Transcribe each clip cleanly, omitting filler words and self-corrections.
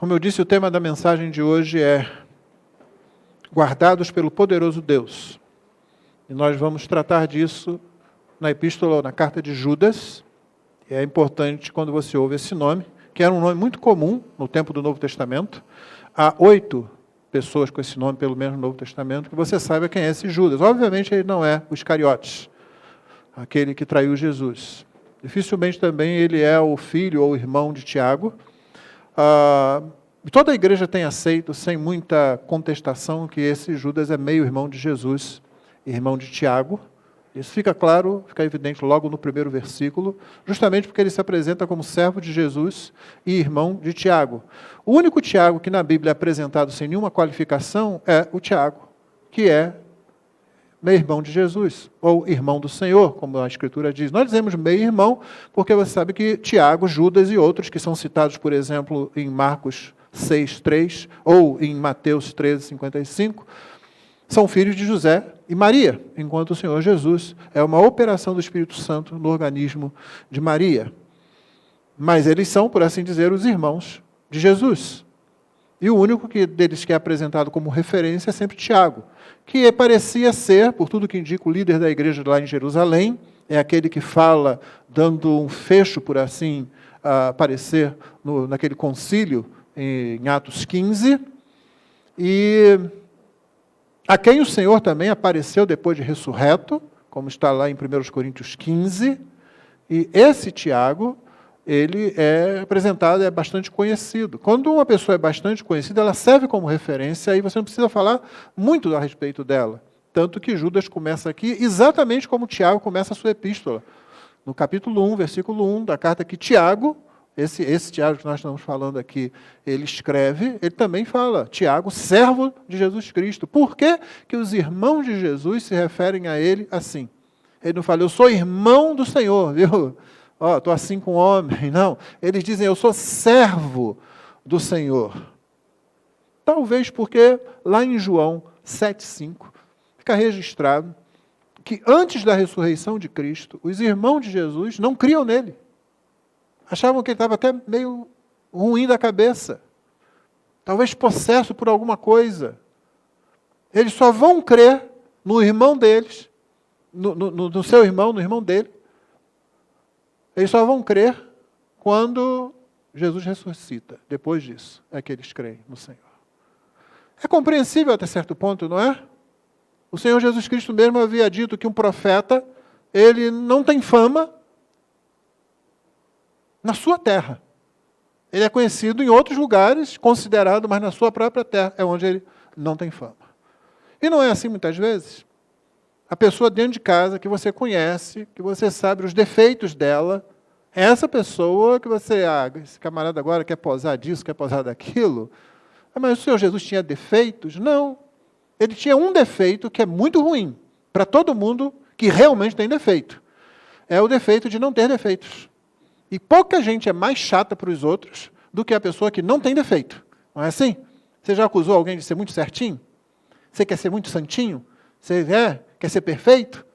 Como eu disse, o tema da mensagem de hoje é guardados pelo poderoso Deus. E nós vamos tratar disso na epístola, na carta de Judas. E é importante quando você ouve esse nome, que era um nome muito comum no tempo do Novo Testamento. Há 8 pessoas com esse nome, pelo menos no Novo Testamento, que você saiba quem é esse Judas. Obviamente ele não é o Iscariotes, aquele que traiu Jesus. Dificilmente também ele é o filho ou irmão de Tiago. Toda a igreja tem aceito, sem muita contestação, que esse Judas é meio irmão de Jesus, irmão de Tiago. Isso fica claro, fica evidente logo no primeiro versículo, justamente porque ele se apresenta como servo de Jesus e irmão de Tiago. O único Tiago que na Bíblia é apresentado sem nenhuma qualificação é o Tiago, que é meio irmão de Jesus, ou irmão do Senhor, como a Escritura diz. Nós dizemos meio irmão, porque você sabe que Tiago, Judas e outros, que são citados, por exemplo, em Marcos 6:3, ou em Mateus 13:55, são filhos de José e Maria, enquanto o Senhor Jesus é uma operação do Espírito Santo no organismo de Maria. Mas eles são, por assim dizer, os irmãos de Jesus. E o único deles que é apresentado como referência é sempre Tiago, que parecia ser, por tudo que indica, o líder da igreja lá em Jerusalém, é aquele que fala, dando um fecho, por assim parecer, naquele concílio, em Atos 15, e a quem o Senhor também apareceu depois de ressurreto, como está lá em 1 Coríntios 15, e esse Tiago, ele é apresentado, é bastante conhecido. Quando uma pessoa é bastante conhecida, ela serve como referência, e você não precisa falar muito a respeito dela. Tanto que Judas começa aqui exatamente como Tiago começa a sua epístola. No capítulo 1, versículo 1 da carta que Tiago, esse Tiago que nós estamos falando aqui, ele escreve, ele também fala, Tiago, servo de Jesus Cristo. Por que que os irmãos de Jesus se referem a ele assim? Ele não fala, eu sou irmão do Senhor, viu? Estou assim com o homem. Não, eles dizem, eu sou servo do Senhor. Talvez porque lá em João 7:5, fica registrado que antes da ressurreição de Cristo, os irmãos de Jesus não criam nele. Achavam que ele estava até meio ruim da cabeça. Talvez possesso por alguma coisa. Eles só vão crer no irmão deles, no seu irmão, no irmão dele. Eles só vão crer quando Jesus ressuscita. Depois disso, é que eles creem no Senhor. É compreensível até certo ponto, não é? O Senhor Jesus Cristo mesmo havia dito que um profeta, ele não tem fama na sua terra. Ele é conhecido em outros lugares, considerado, mas na sua própria terra é onde ele não tem fama. E não é assim muitas vezes? A pessoa dentro de casa que você conhece, que você sabe os defeitos dela, é essa pessoa que você, esse camarada agora quer posar disso, quer posar daquilo. Mas o Senhor Jesus tinha defeitos? Não. Ele tinha um defeito que é muito ruim para todo mundo que realmente tem defeito. É o defeito de não ter defeitos. E pouca gente é mais chata para os outros do que a pessoa que não tem defeito. Não é assim? Você já acusou alguém de ser muito certinho? Você quer ser muito santinho? Você quer ser perfeito?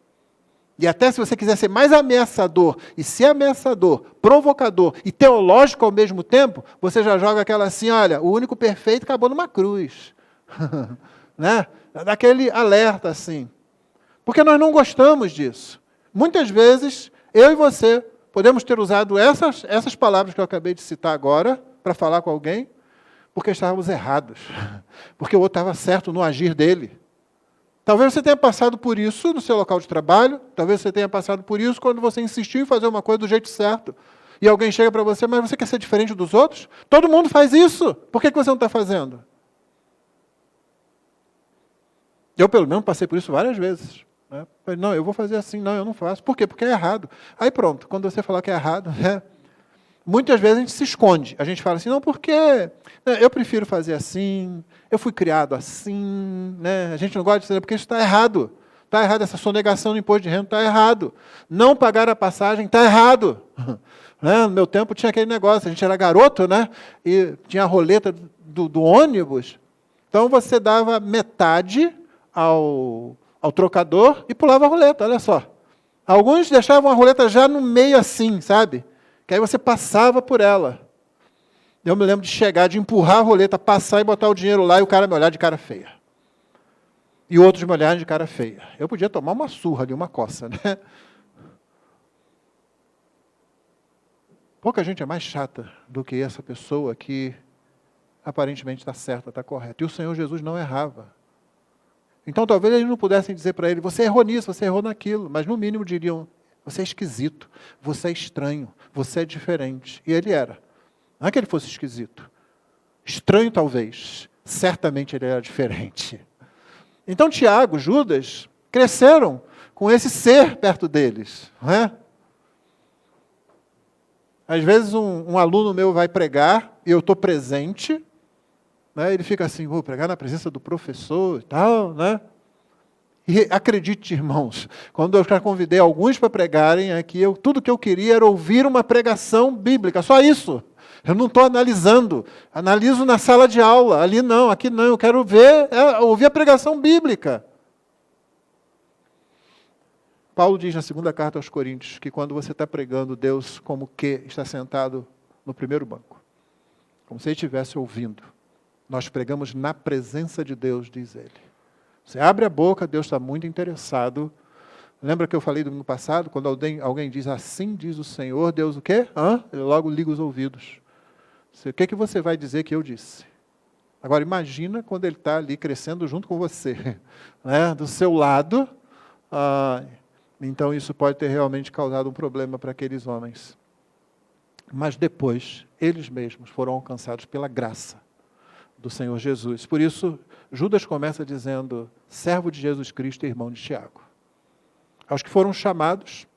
E até se você quiser ser mais ameaçador, e ser ameaçador, provocador e teológico ao mesmo tempo, você já joga aquela assim, olha, o único perfeito acabou numa cruz. Né? Daquele alerta assim. Porque nós não gostamos disso. Muitas vezes, eu e você podemos ter usado essas palavras que eu acabei de citar agora, para falar com alguém, porque estávamos errados. Porque o outro estava certo no agir dele. Talvez você tenha passado por isso no seu local de trabalho, talvez você tenha passado por isso quando você insistiu em fazer uma coisa do jeito certo. E alguém chega para você, mas você quer ser diferente dos outros? Todo mundo faz isso. Por que você não está fazendo? Eu, pelo menos, passei por isso várias vezes. Né? Falei, não, eu vou fazer assim, não, eu não faço. Por quê? Porque é errado. Aí pronto, quando você falar que é errado, muitas vezes a gente se esconde. A gente fala assim, não, porque eu prefiro fazer assim, eu fui criado assim, né? A gente não gosta de dizer, porque isso está errado. Está errado, essa sonegação do imposto de renda está errado. Não pagar a passagem está errado. Né? No meu tempo tinha aquele negócio, a gente era garoto, né? E tinha a roleta do ônibus. Então você dava metade ao trocador e pulava a roleta, olha só. Alguns deixavam a roleta já no meio assim, sabe? Que aí você passava por ela. Eu me lembro de chegar, de empurrar a roleta, passar e botar o dinheiro lá e o cara me olhar de cara feia. E outros me olharem de cara feia. Eu podia tomar uma surra ali, uma coça, né? Pouca gente é mais chata do que essa pessoa que aparentemente está certa, está correta. E o Senhor Jesus não errava. Então talvez eles não pudessem dizer para ele, você errou nisso, você errou naquilo, mas no mínimo diriam, você é esquisito, você é estranho, você é diferente. E ele era. Não é que ele fosse esquisito. Estranho talvez, certamente ele era diferente. Então Tiago, Judas, cresceram com esse ser perto deles. Não é? Às vezes um aluno meu vai pregar e eu estou presente, né? Ele fica assim, vou pregar na presença do professor e tal, né? E acredite, irmãos, quando eu já convidei alguns para pregarem aqui, tudo que eu queria era ouvir uma pregação bíblica, só isso. Eu não estou analisando, analiso na sala de aula, ali não, aqui não, eu quero ouvir a pregação bíblica. Paulo diz na segunda carta aos Coríntios que quando você está pregando, Deus como que está sentado no primeiro banco, como se ele estivesse ouvindo. Nós pregamos na presença de Deus, diz ele. Você abre a boca, Deus está muito interessado. Lembra que eu falei domingo passado, quando alguém diz assim diz o Senhor, Deus o quê? Ele logo liga os ouvidos. O que você vai dizer que eu disse? Agora imagina quando ele está ali crescendo junto com você, né? Do seu lado. Então isso pode ter realmente causado um problema para aqueles homens. Mas depois, eles mesmos foram alcançados pela graça do Senhor Jesus. Por isso, Judas começa dizendo, servo de Jesus Cristo e irmão de Tiago. Aos que foram chamados,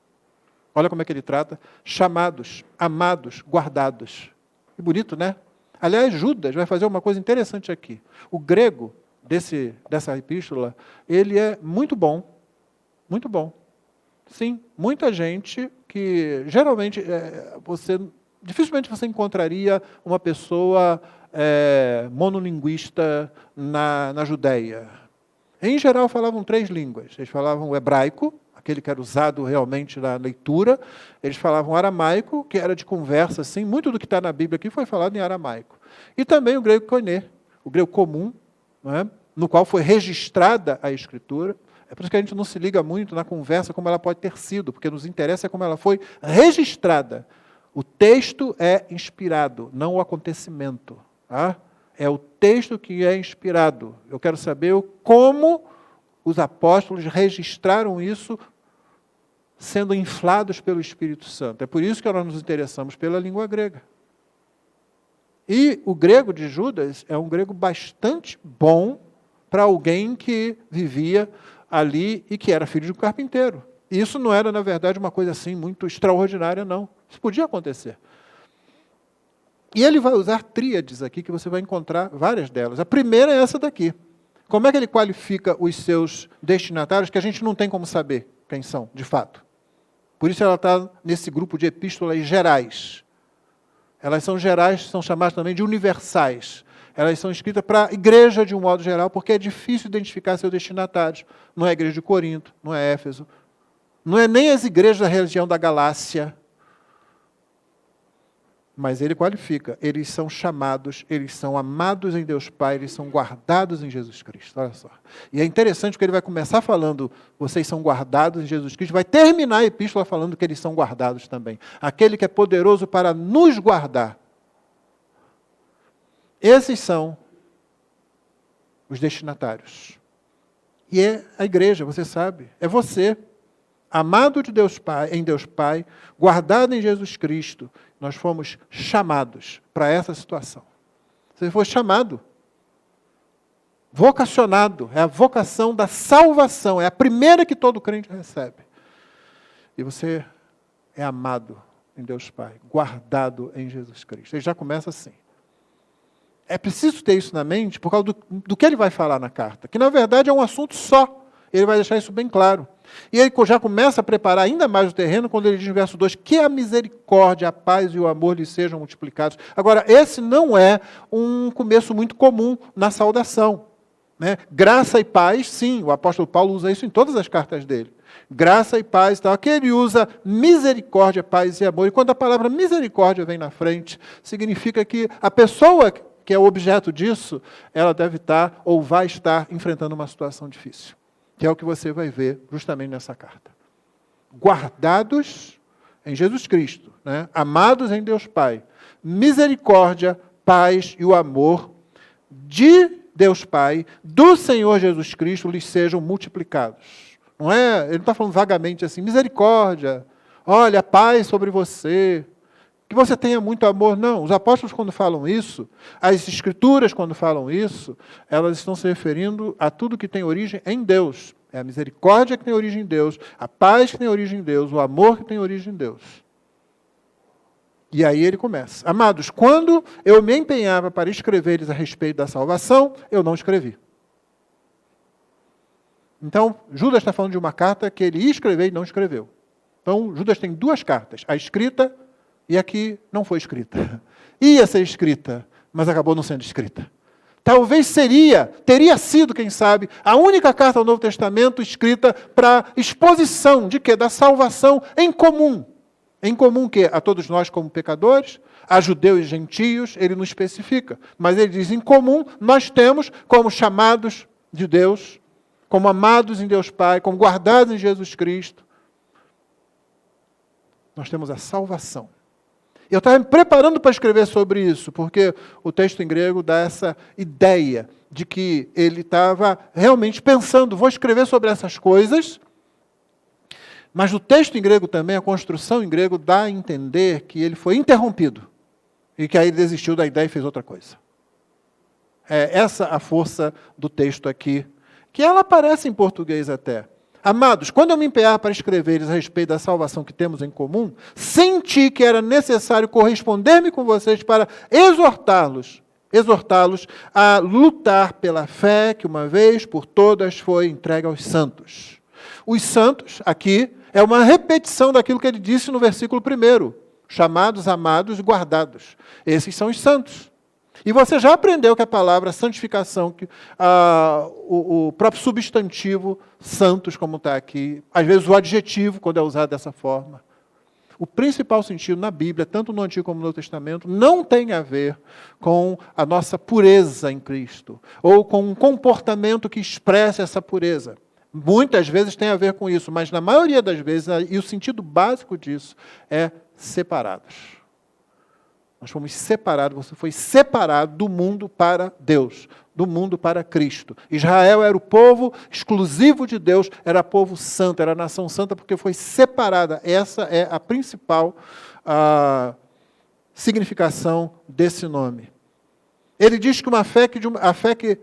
olha como é que ele trata, chamados, amados, guardados. Que bonito, né? Aliás, Judas vai fazer uma coisa interessante aqui. O grego dessa epístola, ele é muito bom. Muito bom. Sim, muita gente que, geralmente, dificilmente você encontraria uma pessoa monolinguista na Judéia. Em geral, falavam 3 línguas. Eles falavam o hebraico, aquele que era usado realmente na leitura. Eles falavam aramaico, que era de conversa, assim. Muito do que está na Bíblia aqui foi falado em aramaico. E também o grego koiné, o grego comum, não é? No qual foi registrada a Escritura. É por isso que a gente não se liga muito na conversa como ela pode ter sido, porque nos interessa como ela foi registrada. O texto é inspirado, não o acontecimento. Tá? É o texto que é inspirado. Eu quero saber como os apóstolos registraram isso sendo inflados pelo Espírito Santo. É por isso que nós nos interessamos pela língua grega. E o grego de Judas é um grego bastante bom para alguém que vivia ali e que era filho de um carpinteiro. E isso não era, na verdade, uma coisa assim muito extraordinária, não. Isso podia acontecer. E ele vai usar tríades aqui, que você vai encontrar várias delas. A primeira é essa daqui. Como é que ele qualifica os seus destinatários, que a gente não tem como saber quem são, de fato? Por isso ela está nesse grupo de epístolas gerais. Elas são gerais, são chamadas também de universais. Elas são escritas para a igreja de um modo geral, porque é difícil identificar seus destinatários. Não é a igreja de Corinto, não é Éfeso, não é nem as igrejas da região da Galácia. Mas ele qualifica, eles são chamados, eles são amados em Deus Pai, eles são guardados em Jesus Cristo. Olha só. E é interessante porque ele vai começar falando, vocês são guardados em Jesus Cristo, vai terminar a epístola falando que eles são guardados também. Aquele que é poderoso para nos guardar. Esses são os destinatários. E é a igreja, você sabe, é você, amado de Deus Pai, em Deus Pai, guardado em Jesus Cristo. Nós fomos chamados para essa situação. Você foi chamado, vocacionado, é a vocação da salvação, é a primeira que todo crente recebe. E você é amado em Deus Pai, guardado em Jesus Cristo. Ele já começa assim. É preciso ter isso na mente por causa do que ele vai falar na carta, que na verdade é um assunto só. Ele vai deixar isso bem claro. E ele já começa a preparar ainda mais o terreno quando ele diz no verso 2, que a misericórdia, a paz e o amor lhe sejam multiplicados. Agora, esse não é um começo muito comum na saudação. Né? Graça e paz, sim, o apóstolo Paulo usa isso em todas as cartas dele. Graça e paz, tal. Aqui ele usa misericórdia, paz e amor. E quando a palavra misericórdia vem na frente, significa que a pessoa que é o objeto disso, ela deve estar ou vai estar enfrentando uma situação difícil. Que é o que você vai ver justamente nessa carta. Guardados em Jesus Cristo, né? Amados em Deus Pai, misericórdia, paz e o amor de Deus Pai, do Senhor Jesus Cristo, lhes sejam multiplicados. Não é? Ele não está falando vagamente assim, misericórdia, olha, paz sobre você, que você tenha muito amor. Não, os apóstolos quando falam isso, as escrituras quando falam isso, elas estão se referindo a tudo que tem origem em Deus. É a misericórdia que tem origem em Deus, a paz que tem origem em Deus, o amor que tem origem em Deus. E aí ele começa. Amados, quando eu me empenhava para escrever-lhes a respeito da salvação, eu não escrevi. Então, Judas está falando de uma carta que ele ia escrever e não escreveu. Então, Judas tem duas cartas, a escrita e a que não foi escrita. Ia ser escrita, mas acabou não sendo escrita. Talvez teria sido, quem sabe, a única carta do Novo Testamento escrita para exposição de quê? Da salvação em comum. Em comum que a todos nós como pecadores, a judeus e gentios, ele não especifica. Mas ele diz, em comum, nós temos como chamados de Deus, como amados em Deus Pai, como guardados em Jesus Cristo. Nós temos a salvação. Eu estava me preparando para escrever sobre isso, porque o texto em grego dá essa ideia de que ele estava realmente pensando, vou escrever sobre essas coisas, mas o texto em grego também, a construção em grego, dá a entender que ele foi interrompido, e que aí ele desistiu da ideia e fez outra coisa. É essa a força do texto aqui, que ela aparece em português até. Amados, quando eu me empenhar para escrever-lhes a respeito da salvação que temos em comum, senti que era necessário corresponder-me com vocês para exortá-los a lutar pela fé que uma vez por todas foi entregue aos santos. Os santos, aqui, é uma repetição daquilo que ele disse no versículo 1, chamados, amados e guardados. Esses são os santos. E você já aprendeu que a palavra santificação, o próprio substantivo santos, como está aqui, às vezes o adjetivo, quando é usado dessa forma. O principal sentido na Bíblia, tanto no Antigo como no Novo Testamento, não tem a ver com a nossa pureza em Cristo, ou com um comportamento que expresse essa pureza. Muitas vezes tem a ver com isso, mas na maioria das vezes, e o sentido básico disso, é separados. Nós fomos separados, você foi separado do mundo para Deus, do mundo para Cristo. Israel era o povo exclusivo de Deus, era povo santo, era a nação santa, porque foi separada. Essa é a principal significação desse nome. Ele diz que a fé que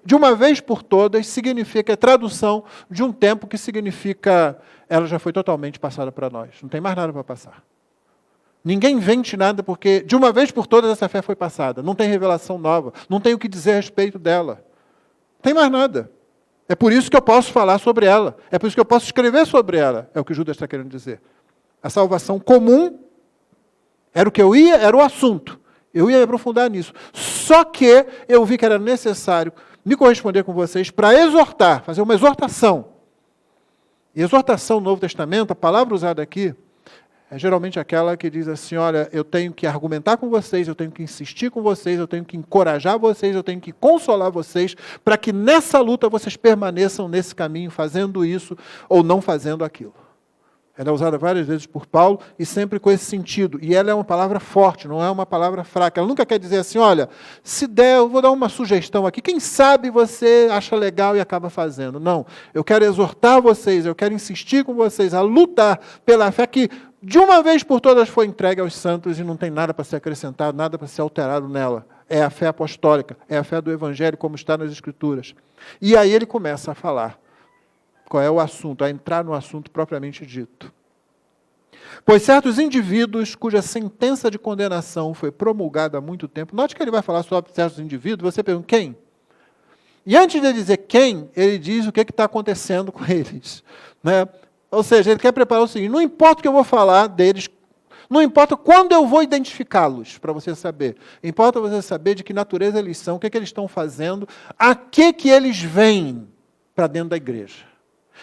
de uma vez por todas significa, é tradução de um tempo que significa, ela já foi totalmente passada para nós. Não tem mais nada para passar. Ninguém invente nada, porque de uma vez por todas essa fé foi passada. Não tem revelação nova. Não tem o que dizer a respeito dela. Não tem mais nada. É por isso que eu posso falar sobre ela. É por isso que eu posso escrever sobre ela. É o que Judas está querendo dizer. A salvação comum era o assunto. Eu ia me aprofundar nisso. Só que eu vi que era necessário me corresponder com vocês para exortar, fazer uma exortação. E exortação no Novo Testamento, a palavra usada aqui, é geralmente aquela que diz assim, olha, eu tenho que argumentar com vocês, eu tenho que insistir com vocês, eu tenho que encorajar vocês, eu tenho que consolar vocês, para que nessa luta vocês permaneçam nesse caminho, fazendo isso ou não fazendo aquilo. Ela é usada várias vezes por Paulo e sempre com esse sentido. E ela é uma palavra forte, não é uma palavra fraca. Ela nunca quer dizer assim, olha, se der, eu vou dar uma sugestão aqui. Quem sabe você acha legal e acaba fazendo. Não, eu quero exortar vocês, eu quero insistir com vocês a lutar pela fé que de uma vez por todas foi entregue aos santos e não tem nada para ser acrescentado, nada para ser alterado nela. É a fé apostólica, é a fé do Evangelho, como está nas Escrituras. E aí ele começa a falar. Qual é o assunto? A entrar no assunto propriamente dito. Pois certos indivíduos cuja sentença de condenação foi promulgada há muito tempo, note que ele vai falar sobre certos indivíduos, você pergunta quem? E antes de dizer quem, ele diz o que está acontecendo com eles. Né? Ou seja, ele quer preparar o seguinte, não importa o que eu vou falar deles, Não importa quando eu vou identificá-los, para você saber. Importa você saber de que natureza eles são, o que é que eles estão fazendo, a que eles vêm para dentro da igreja.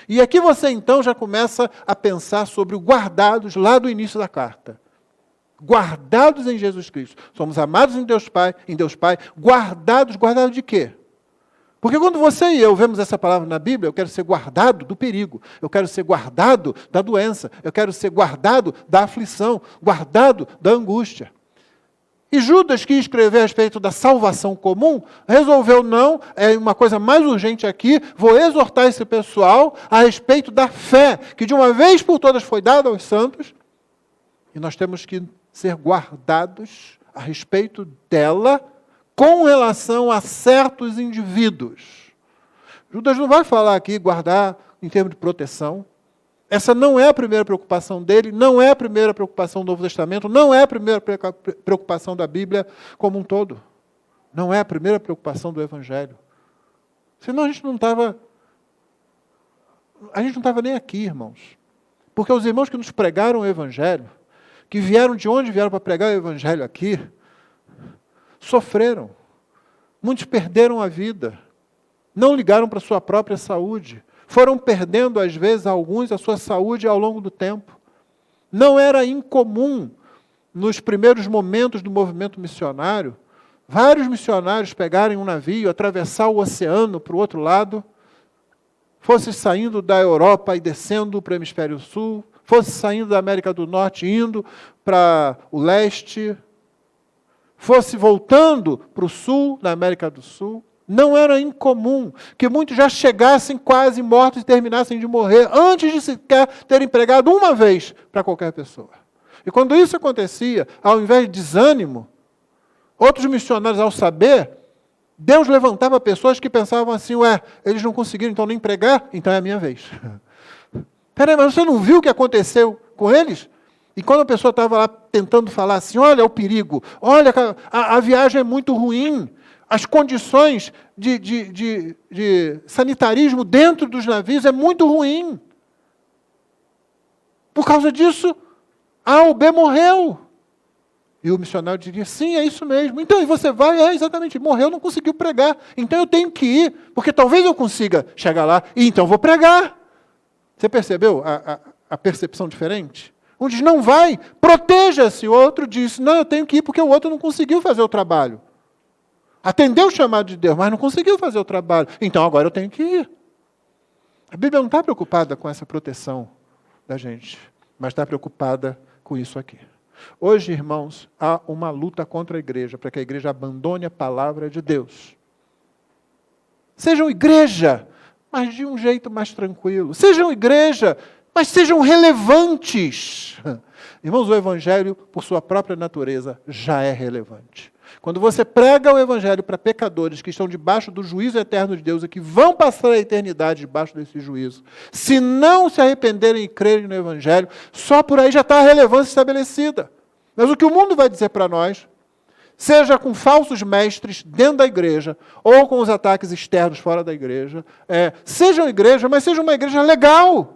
E aqui você então já começa a pensar sobre o guardados lá do início da carta. Guardados em Jesus Cristo. Somos amados em Deus Pai, guardados de quê? Porque quando você e eu vemos essa palavra na Bíblia, eu quero ser guardado do perigo, eu quero ser guardado da doença, eu quero ser guardado da aflição, guardado da angústia. E Judas, que escreveu a respeito da salvação comum, resolveu não, é uma coisa mais urgente aqui, vou exortar esse pessoal a respeito da fé, que de uma vez por todas foi dada aos santos, e nós temos que ser guardados a respeito dela, com relação a certos indivíduos. Judas não vai falar aqui guardar em termos de proteção. Essa não é a primeira preocupação dele, não é a primeira preocupação do Novo Testamento, não é a primeira preocupação da Bíblia como um todo. Não é a primeira preocupação do Evangelho. Senão a gente não estava nem aqui, irmãos. Porque os irmãos que nos pregaram o Evangelho, que vieram de onde vieram para pregar o Evangelho aqui, sofreram. Muitos perderam a vida. Não ligaram para a sua própria saúde. Foram perdendo, às vezes, alguns, a sua saúde ao longo do tempo. Não era incomum, nos primeiros momentos do movimento missionário, vários missionários pegarem um navio, atravessar o oceano para o outro lado, fosse saindo da Europa e descendo para o hemisfério sul, fosse saindo da América do Norte, indo para o leste, fosse voltando para o sul, na América do Sul. Não era incomum que muitos já chegassem quase mortos e terminassem de morrer antes de sequer terem pregado uma vez para qualquer pessoa. E quando isso acontecia, ao invés de desânimo, outros missionários, ao saber, Deus levantava pessoas que pensavam assim, eles não conseguiram então nem pregar, então é a minha vez. Peraí, mas você não viu o que aconteceu com eles? E quando a pessoa estava lá tentando falar assim, olha o perigo, olha, a viagem é muito ruim, as condições de sanitarismo dentro dos navios é muito ruim. Por causa disso, A ou B morreu. E o missionário diria, sim, é isso mesmo. Então, e você vai, exatamente, morreu, não conseguiu pregar. Então eu tenho que ir, porque talvez eu consiga chegar lá, e então vou pregar. Você percebeu a percepção diferente? Um diz, não vai, proteja-se. O outro diz, não, eu tenho que ir porque o outro não conseguiu fazer o trabalho. Atendeu o chamado de Deus, mas não conseguiu fazer o trabalho. Então agora eu tenho que ir. A Bíblia não está preocupada com essa proteção da gente, mas está preocupada com isso aqui. Hoje, irmãos, há uma luta contra a igreja, para que a igreja abandone a palavra de Deus. Sejam igreja, mas de um jeito mais tranquilo. Sejam igreja, mas sejam relevantes. Irmãos, o Evangelho, por sua própria natureza, já é relevante. Quando você prega o Evangelho para pecadores que estão debaixo do juízo eterno de Deus e que vão passar a eternidade debaixo desse juízo, se não se arrependerem e crerem no Evangelho, só por aí já está a relevância estabelecida. Mas o que o mundo vai dizer para nós, seja com falsos mestres dentro da igreja, ou com os ataques externos fora da igreja, sejam igreja, mas seja uma igreja legal.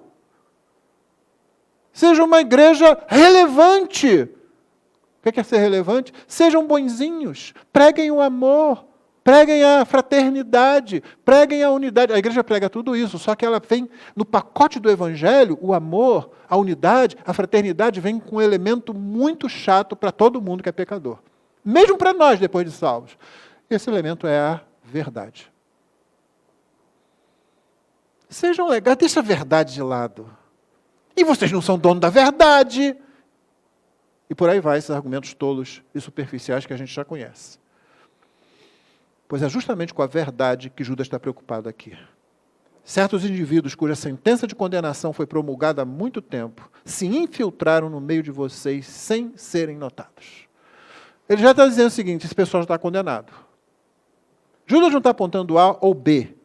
Seja uma igreja relevante. O que é ser relevante? Sejam bonzinhos, preguem o amor, preguem a fraternidade, preguem a unidade. A igreja prega tudo isso, só que ela vem no pacote do Evangelho, o amor, a unidade, a fraternidade vem com um elemento muito chato para todo mundo que é pecador. Mesmo para nós, depois de salvos. Esse elemento é a verdade. Sejam legais, deixa a verdade de lado. E vocês não são dono da verdade. E por aí vai, esses argumentos tolos e superficiais que a gente já conhece. Pois é justamente com a verdade que Judas está preocupado aqui. Certos indivíduos cuja sentença de condenação foi promulgada há muito tempo, se infiltraram no meio de vocês sem serem notados. Ele já está dizendo o seguinte, esse pessoal já está condenado. Judas não está apontando A ou B.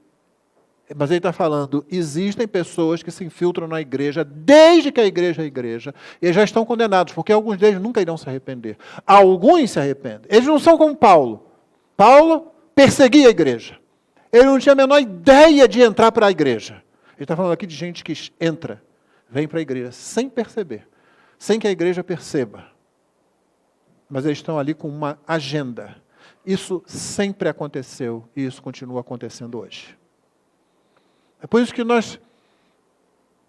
Mas ele está falando, existem pessoas que se infiltram na igreja, desde que a igreja é igreja, e já estão condenados, porque alguns deles nunca irão se arrepender. Alguns se arrependem. Eles não são como Paulo. Paulo perseguia a igreja. Ele não tinha a menor ideia de entrar para a igreja. Ele está falando aqui de gente que entra, vem para a igreja, sem perceber, sem que a igreja perceba. mas eles estão ali com uma agenda. Isso sempre aconteceu e isso continua acontecendo hoje. É por isso que nós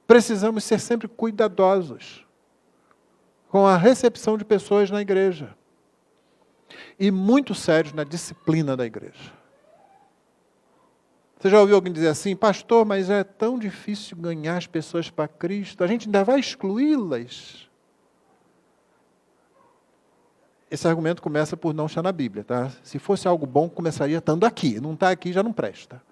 precisamos ser sempre cuidadosos com a recepção de pessoas na igreja. E muito sérios na disciplina da igreja. Você já ouviu alguém dizer assim, pastor, mas é tão difícil ganhar as pessoas para Cristo, a gente ainda vai excluí-las? Esse argumento começa por não estar na Bíblia, tá? Se fosse algo bom, começaria estando aqui. Não está aqui, já não presta.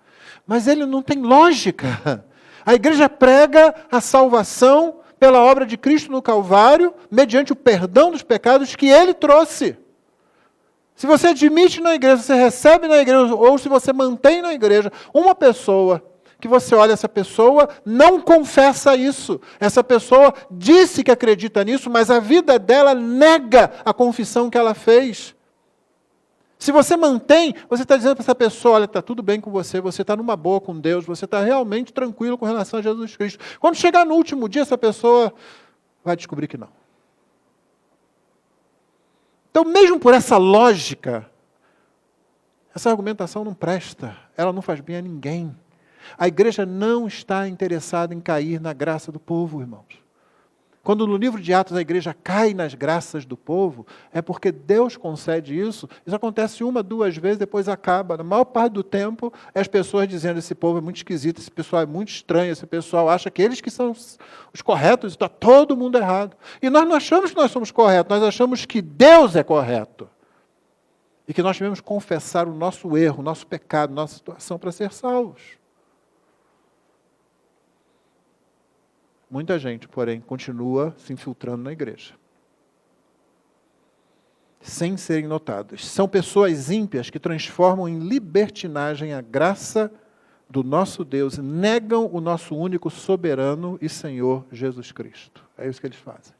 Mas ele não tem lógica. A igreja prega a salvação pela obra de Cristo no Calvário, mediante o perdão dos pecados que ele trouxe. Se você admite na igreja, você recebe na igreja, ou se você mantém na igreja uma pessoa, que você olha, essa pessoa não confessa isso. Essa pessoa disse que acredita nisso, mas a vida dela nega a confissão que ela fez. Se você mantém, você está dizendo para essa pessoa, olha, está tudo bem com você está numa boa com Deus, você está realmente tranquilo com relação a Jesus Cristo. Quando chegar no último dia, essa pessoa vai descobrir que não. Então, mesmo por essa lógica, essa argumentação não presta, ela não faz bem a ninguém. A igreja não está interessada em cair na graça do povo, irmãos. Quando no livro de Atos a igreja cai nas graças do povo, é porque Deus concede isso. Isso acontece uma, duas vezes, depois acaba. Na maior parte do tempo, as pessoas dizendo, esse povo é muito esquisito, esse pessoal é muito estranho, esse pessoal acha que eles que são os corretos, está todo mundo errado. E nós não achamos que nós somos corretos, nós achamos que Deus é correto. E que nós devemos confessar o nosso erro, o nosso pecado, nossa situação para ser salvos. Muita gente, porém, continua se infiltrando na igreja, sem serem notados. São pessoas ímpias que transformam em libertinagem a graça do nosso Deus, negam o nosso único soberano e Senhor Jesus Cristo. É isso que eles fazem.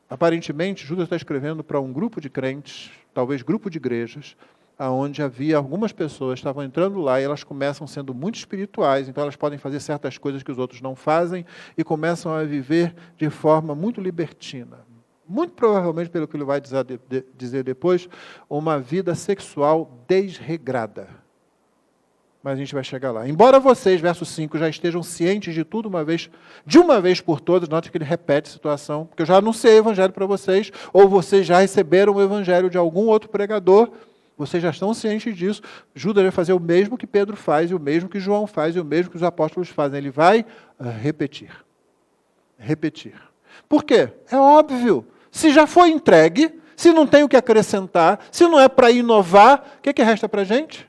Aparentemente, Judas está escrevendo para um grupo de crentes, talvez grupo de igrejas, onde havia algumas pessoas que estavam entrando lá e elas começam sendo muito espirituais, então elas podem fazer certas coisas que os outros não fazem e começam a viver de forma muito libertina. Muito provavelmente, pelo que ele vai dizer depois, uma vida sexual desregrada. Mas a gente vai chegar lá. Embora vocês, verso 5, já estejam cientes de tudo de uma vez por todas, note que ele repete a situação, porque eu já anunciei o evangelho para vocês, ou vocês já receberam o evangelho de algum outro pregador, vocês já estão cientes disso. Judas vai fazer o mesmo que Pedro faz, e o mesmo que João faz, e o mesmo que os apóstolos fazem. Ele vai repetir. Repetir. Por quê? É óbvio. Se já foi entregue, se não tem o que acrescentar, se não é para inovar, o que resta para a gente?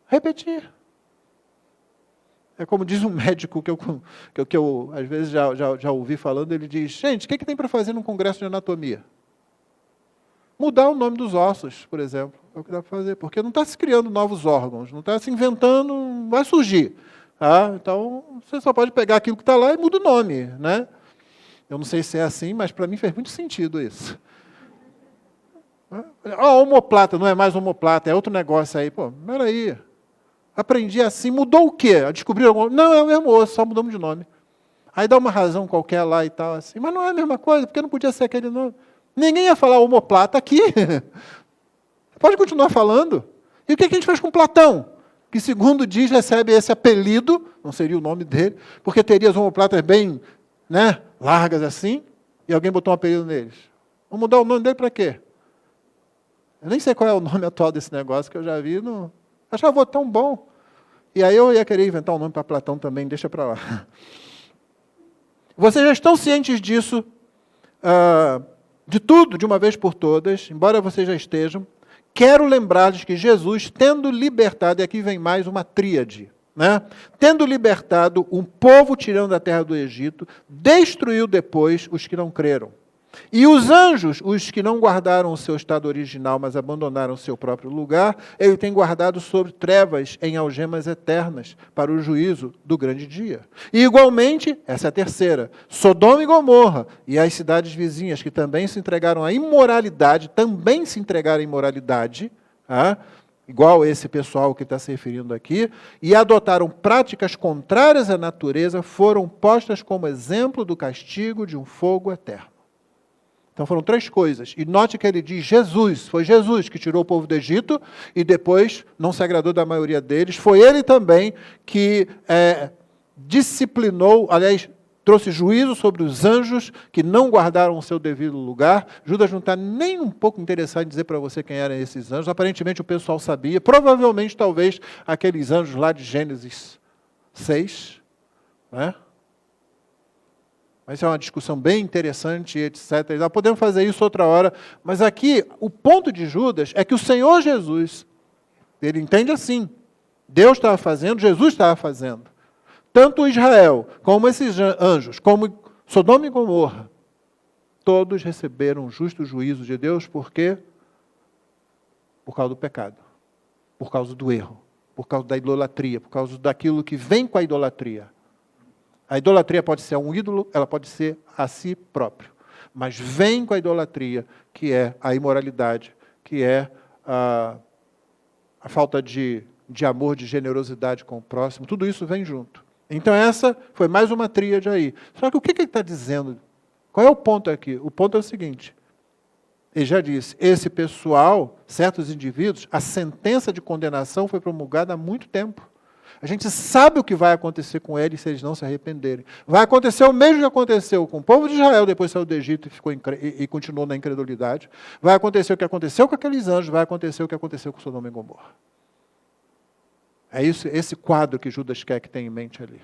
Repetir. É como diz um médico que eu às vezes já ouvi falando, ele diz, gente, o que tem para fazer num congresso de anatomia? Mudar o nome dos ossos, por exemplo, é o que dá para fazer, porque não está se criando novos órgãos, não está se inventando, vai surgir. Tá? Então, você só pode pegar aquilo que está lá e muda o nome. Né? Eu não sei se é assim, mas para mim fez muito sentido isso. Omoplata, não é mais omoplata, é outro negócio aí. Pô, peraí, aprendi assim, mudou o quê? Descobriram alguma... Não, é o mesmo osso, só mudamos de nome. Aí dá uma razão qualquer lá e tal, assim, mas não é a mesma coisa, porque não podia ser aquele nome. Ninguém ia falar omoplata aqui. Pode continuar falando. E o que a gente faz com Platão? Que, segundo diz, recebe esse apelido, não seria o nome dele, porque teria as omoplatas bem largas assim, e alguém botou um apelido neles. Vamos mudar o nome dele para quê? Eu nem sei qual é o nome atual desse negócio, que eu já vi. Achava tão bom. E aí eu ia querer inventar um nome para Platão também, deixa para lá. Vocês já estão cientes disso, de tudo, de uma vez por todas, embora vocês já estejam, quero lembrar-lhes que Jesus, tendo libertado, e aqui vem mais uma tríade, tendo libertado um povo tirando da terra do Egito, destruiu depois os que não creram. E os anjos, os que não guardaram o seu estado original, mas abandonaram o seu próprio lugar, ele tem guardado sobre trevas em algemas eternas, para o juízo do grande dia. E igualmente, essa é a terceira, Sodoma e Gomorra, e as cidades vizinhas, que também se entregaram à imoralidade, igual esse pessoal que está se referindo aqui, e adotaram práticas contrárias à natureza, foram postas como exemplo do castigo de um fogo eterno. Então foram 3 coisas. E note que ele diz Jesus, foi Jesus que tirou o povo do Egito e depois não se agradou da maioria deles. Foi ele também que disciplinou, aliás, trouxe juízo sobre os anjos que não guardaram o seu devido lugar. Judas não está nem um pouco interessado em dizer para você quem eram esses anjos. Aparentemente o pessoal sabia. Provavelmente, talvez, aqueles anjos lá de Gênesis 6, né? Mas é uma discussão bem interessante, etc. Nós podemos fazer isso outra hora. Mas aqui, o ponto de Judas é que o Senhor Jesus, ele entende assim. Deus estava fazendo, Jesus estava fazendo. Tanto Israel, como esses anjos, como Sodoma e Gomorra, todos receberam um justo juízo de Deus. Por quê? Por causa do pecado. Por causa do erro. Por causa da idolatria. Por causa daquilo que vem com a idolatria. A idolatria pode ser a um ídolo, ela pode ser a si próprio. Mas vem com a idolatria, que é a imoralidade, que é a falta de amor, de generosidade com o próximo. Tudo isso vem junto. Então essa foi mais uma tríade aí. Só que o que ele está dizendo? Qual é o ponto aqui? O ponto é o seguinte. Ele já disse, esse pessoal, certos indivíduos, a sentença de condenação foi promulgada há muito tempo. A gente sabe o que vai acontecer com eles se eles não se arrependerem. Vai acontecer o mesmo que aconteceu com o povo de Israel, depois saiu do Egito e continuou na incredulidade. Vai acontecer o que aconteceu com aqueles anjos, vai acontecer o que aconteceu com Sodoma e Gomorra. É isso, esse quadro que Judas quer que tenha em mente ali.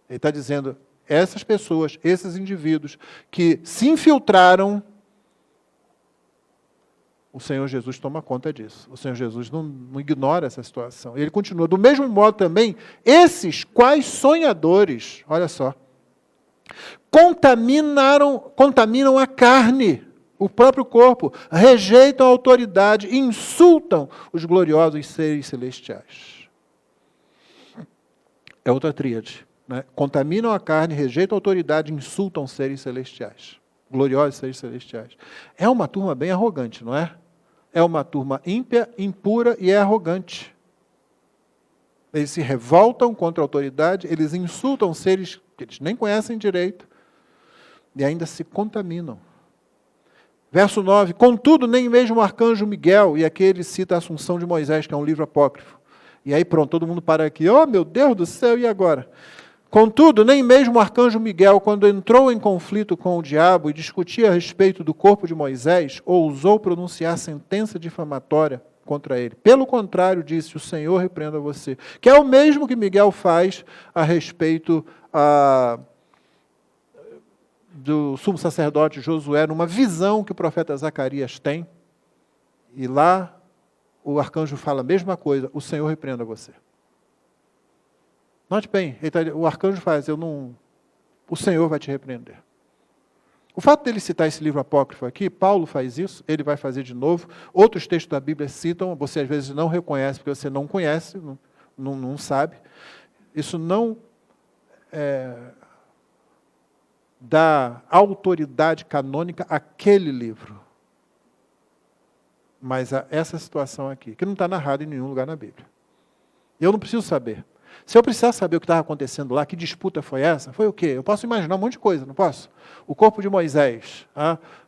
Ele está dizendo, essas pessoas, esses indivíduos que se infiltraram, o Senhor Jesus toma conta disso. O Senhor Jesus não ignora essa situação. Ele continua. Do mesmo modo também, esses quais sonhadores, olha só, contaminam a carne, o próprio corpo, rejeitam a autoridade, insultam os gloriosos seres celestiais. É outra tríade. Né? Contaminam a carne, rejeitam a autoridade, insultam seres celestiais. Gloriosos seres celestiais. É uma turma bem arrogante, não é? É uma turma ímpia, impura e é arrogante. Eles se revoltam contra a autoridade, eles insultam seres que eles nem conhecem direito e ainda se contaminam. Verso 9, contudo, nem mesmo o arcanjo Miguel, e aqui ele cita a Assunção de Moisés, que é um livro apócrifo. E aí pronto, todo mundo para aqui, oh meu Deus do céu, e agora? Contudo, nem mesmo o arcanjo Miguel, quando entrou em conflito com o diabo e discutia a respeito do corpo de Moisés, ousou pronunciar sentença difamatória contra ele. Pelo contrário, disse, o Senhor repreenda você. Que é o mesmo que Miguel faz a respeito do sumo sacerdote Josué, numa visão que o profeta Zacarias tem. E lá o arcanjo fala a mesma coisa, o Senhor repreenda você. Note bem, o arcanjo faz, o Senhor vai te repreender. O fato dele citar esse livro apócrifo aqui, Paulo faz isso, ele vai fazer de novo. Outros textos da Bíblia citam, você às vezes não reconhece, porque você não conhece, não sabe. Isso não dá autoridade canônica àquele livro. Mas essa situação aqui, que não está narrada em nenhum lugar na Bíblia. Eu não preciso saber. Se eu precisar saber o que estava acontecendo lá, que disputa foi essa, foi o quê? Eu posso imaginar um monte de coisa, não posso? O corpo de Moisés,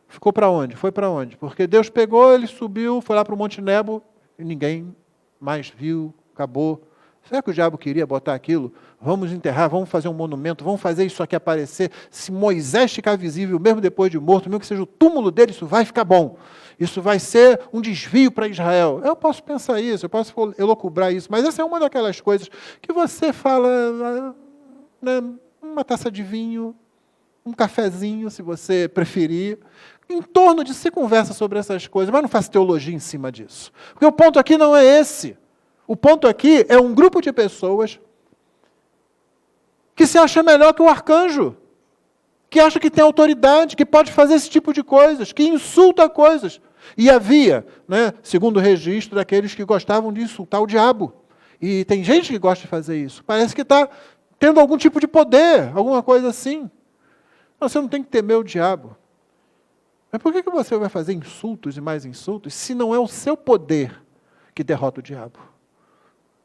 ficou para onde? Foi para onde? Porque Deus pegou, ele subiu, foi lá para o Monte Nebo, e ninguém mais viu, acabou. Será que o diabo queria botar aquilo? Vamos enterrar, vamos fazer um monumento, vamos fazer isso aqui aparecer. Se Moisés ficar visível, mesmo depois de morto, mesmo que seja o túmulo dele, isso vai ficar bom. Isso vai ser um desvio para Israel. Eu posso pensar isso, eu posso elocubrar isso, mas essa é uma daquelas coisas que você fala, né, uma taça de vinho, um cafezinho, se você preferir, em torno de se conversa sobre essas coisas, mas não faça teologia em cima disso. Porque o ponto aqui não é esse. O ponto aqui é um grupo de pessoas que se acha melhor que o arcanjo, que acha que tem autoridade, que pode fazer esse tipo de coisas, que insulta coisas. E havia, né, segundo o registro, daqueles que gostavam de insultar o diabo. E tem gente que gosta de fazer isso. Parece que está tendo algum tipo de poder, alguma coisa assim. Você não tem que temer o diabo. Mas por que você vai fazer insultos e mais insultos, se não é o seu poder que derrota o diabo?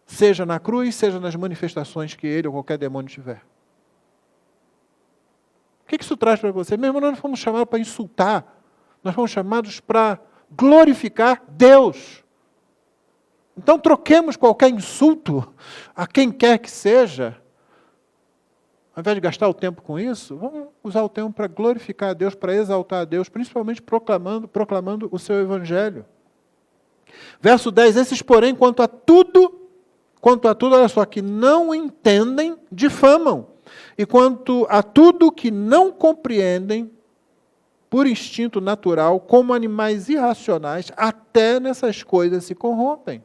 Seja na cruz, seja nas manifestações que ele ou qualquer demônio tiver. O que isso traz para você? Mesmo nós não fomos chamados para insultar, Nós fomos chamados para glorificar Deus. Então troquemos qualquer insulto a quem quer que seja. Ao invés de gastar o tempo com isso, vamos usar o tempo para glorificar a Deus, para exaltar a Deus, principalmente proclamando o seu Evangelho. Verso 10, esses, porém, quanto a tudo, olha só, que não entendem, difamam. E quanto a tudo que não compreendem, por instinto natural, como animais irracionais, até nessas coisas se corrompem.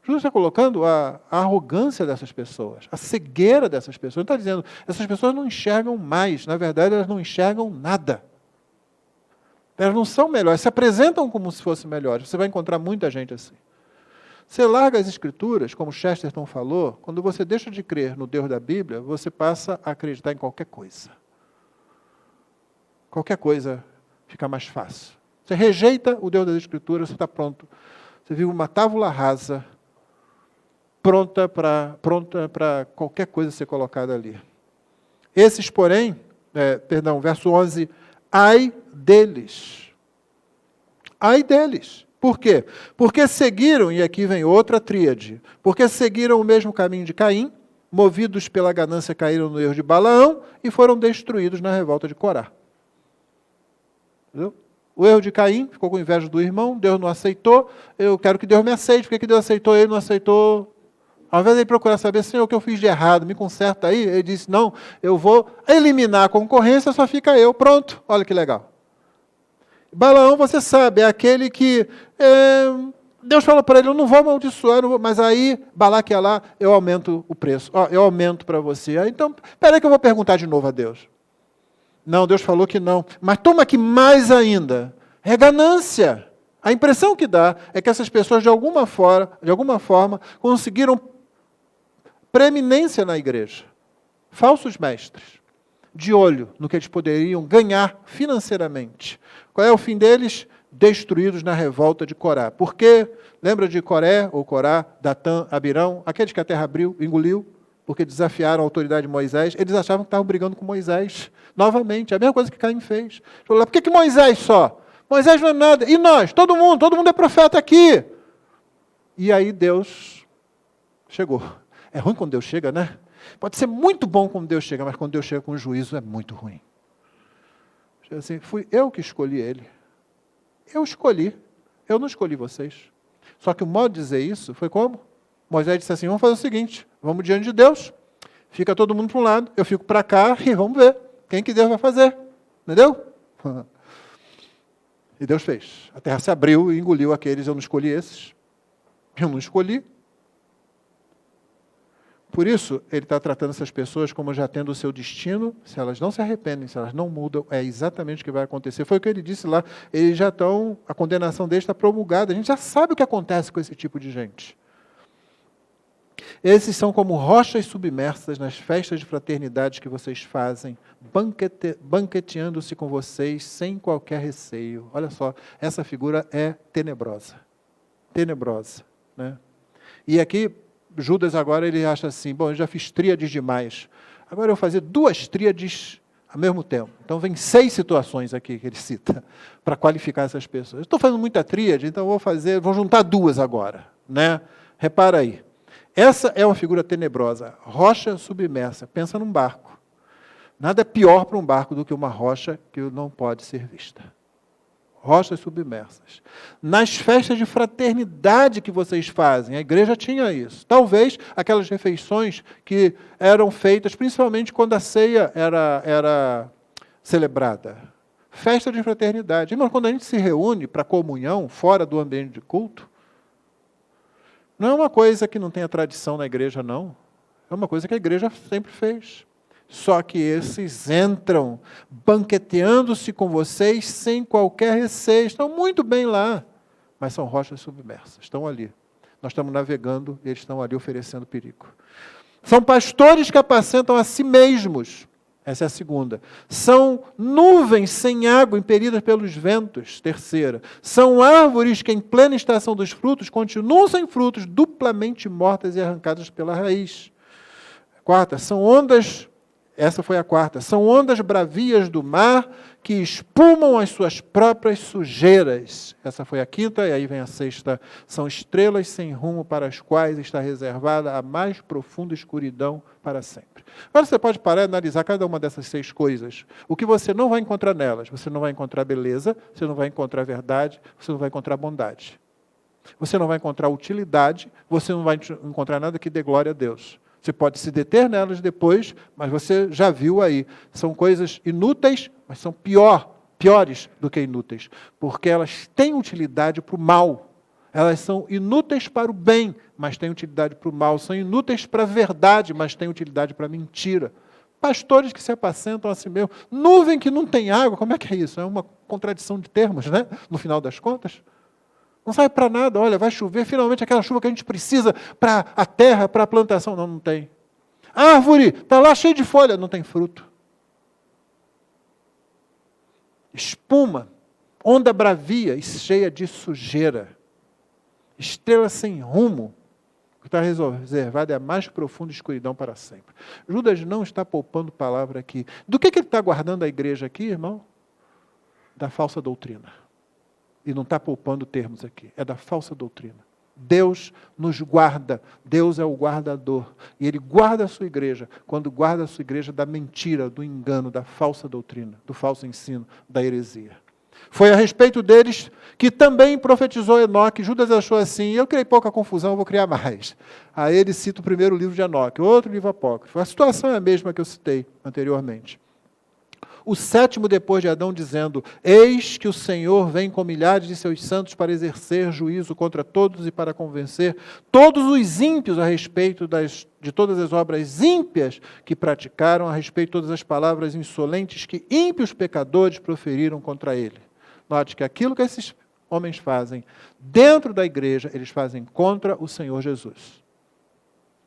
Jesus está colocando a arrogância dessas pessoas, a cegueira dessas pessoas. Ele está dizendo, essas pessoas não enxergam mais, na verdade elas não enxergam nada. Elas não são melhores, se apresentam como se fossem melhores. Você vai encontrar muita gente assim. Você larga as Escrituras, como Chesterton falou, quando você deixa de crer no Deus da Bíblia, você passa a acreditar em qualquer coisa. Qualquer coisa fica mais fácil. Você rejeita o Deus das Escrituras, você está pronto. Você vive uma tábula rasa, pronta para qualquer coisa ser colocada ali. Esses, porém, verso 11, ai deles. Ai deles. Por quê? Porque seguiram, e aqui vem outra tríade, porque seguiram o mesmo caminho de Caim, movidos pela ganância caíram no erro de Balaão e foram destruídos na revolta de Corá. Entendeu? O erro de Caim, ficou com inveja do irmão, Deus não aceitou, eu quero que Deus me aceite, por que Deus aceitou, ele não aceitou? Ao invés de ele procurar saber, Senhor, o que eu fiz de errado, me conserta aí, ele disse, não, eu vou eliminar a concorrência, só fica eu, pronto, olha que legal. Balaão, você sabe, é aquele que, Deus falou para ele, eu não vou amaldiçoar, mas aí, Balaque ia lá, eu aumento o preço, eu aumento para você. Então, espera aí que eu vou perguntar de novo a Deus. Não, Deus falou que não, mas toma aqui mais ainda, é ganância. A impressão que dá é que essas pessoas, de alguma forma, conseguiram preeminência na igreja. Falsos mestres, de olho no que eles poderiam ganhar financeiramente. Qual é o fim deles? Destruídos na revolta de Corá. Por quê? Lembra de Coré, ou Corá, Datã, Abirão? Aqueles que a terra abriu, engoliu, porque desafiaram a autoridade de Moisés. Eles achavam que estavam brigando com Moisés. Novamente, a mesma coisa que Caim fez. Falou, por que Moisés só? Moisés não é nada. E nós? Todo mundo é profeta aqui. E aí Deus chegou. É ruim quando Deus chega, né? Pode ser muito bom quando Deus chega, mas quando Deus chega com juízo é muito ruim. Assim, fui eu que escolhi ele. Eu escolhi. Eu não escolhi vocês. Só que o modo de dizer isso foi como? Moisés disse assim, vamos fazer o seguinte, vamos diante de Deus, fica todo mundo para um lado, eu fico para cá e vamos ver quem que Deus vai fazer. Entendeu? E Deus fez. A terra se abriu e engoliu aqueles, eu não escolhi esses. Eu não escolhi. Por isso, ele está tratando essas pessoas como já tendo o seu destino, se elas não se arrependem, se elas não mudam, é exatamente o que vai acontecer. Foi o que ele disse lá, eles já estão, a condenação deles está promulgada, a gente já sabe o que acontece com esse tipo de gente. Esses são como rochas submersas nas festas de fraternidade que vocês fazem, banqueteando-se com vocês sem qualquer receio. Olha só, essa figura é tenebrosa. Tenebrosa. Né? E aqui, Judas agora ele acha assim, bom, eu já fiz tríades demais. Agora eu vou fazer 2 tríades ao mesmo tempo. Então vem 6 situações aqui que ele cita para qualificar essas pessoas. Eu estou fazendo muita tríade, então vou juntar 2 agora. Né? Repara aí. Essa é uma figura tenebrosa, rocha submersa. Pensa num barco. Nada é pior para um barco do que uma rocha que não pode ser vista. Rochas submersas. Nas festas de fraternidade que vocês fazem, a igreja tinha isso. Talvez aquelas refeições que eram feitas, principalmente quando a ceia era celebrada. Festa de fraternidade. Irmão, quando a gente se reúne para comunhão, fora do ambiente de culto, não é uma coisa que não tenha tradição na igreja, não. É uma coisa que a igreja sempre fez. Só que esses entram banqueteando-se com vocês sem qualquer receio. Estão muito bem lá, mas são rochas submersas. Estão ali. Nós estamos navegando e eles estão ali oferecendo perigo. São pastores que apacentam a si mesmos. Essa é a segunda. São nuvens sem água impelidas pelos ventos. Terceira. São árvores que em plena estação dos frutos continuam sem frutos, duplamente mortas e arrancadas pela raiz. Quarta. São ondas Essa foi a quarta. São ondas bravias do mar que espumam as suas próprias sujeiras. Essa foi a quinta, e aí vem a sexta. São estrelas sem rumo para as quais está reservada a mais profunda escuridão para sempre. Agora você pode parar e analisar cada uma dessas 6 coisas. O que você não vai encontrar nelas? Você não vai encontrar beleza, você não vai encontrar verdade, você não vai encontrar bondade. Você não vai encontrar utilidade, você não vai encontrar nada que dê glória a Deus. Você pode se deter nelas depois, mas você já viu aí. São coisas inúteis, mas são piores do que inúteis. Porque elas têm utilidade para o mal. Elas são inúteis para o bem, mas têm utilidade para o mal. São inúteis para a verdade, mas têm utilidade para a mentira. Pastores que se apacentam assim mesmo. Nuvem que não tem água, como é que é isso? É uma contradição de termos, né? No final das contas. Não sai para nada, olha, vai chover, finalmente aquela chuva que a gente precisa para a terra, para a plantação. Não tem. Árvore, está lá cheia de folha, não tem fruto. Espuma, onda bravia e cheia de sujeira. Estrela sem rumo, que está reservada é a mais profunda escuridão para sempre. Judas não está poupando palavra aqui. Do que ele está guardando a igreja aqui, irmão? Da falsa doutrina. E não está poupando termos aqui, é da falsa doutrina. Deus nos guarda, Deus é o guardador. E Ele guarda a sua igreja, quando guarda a sua igreja da mentira, do engano, da falsa doutrina, do falso ensino, da heresia. Foi a respeito deles que também profetizou Enoque. Judas achou assim, eu criei pouca confusão, vou criar mais. Aí ele cita o primeiro livro de Enoque, outro livro apócrifo. A situação é a mesma que eu citei anteriormente. O 7º depois de Adão, dizendo, eis que o Senhor vem com milhares de seus santos para exercer juízo contra todos e para convencer todos os ímpios a respeito de todas as obras ímpias que praticaram, a respeito de todas as palavras insolentes que ímpios pecadores proferiram contra ele. Note que aquilo que esses homens fazem dentro da igreja, eles fazem contra o Senhor Jesus.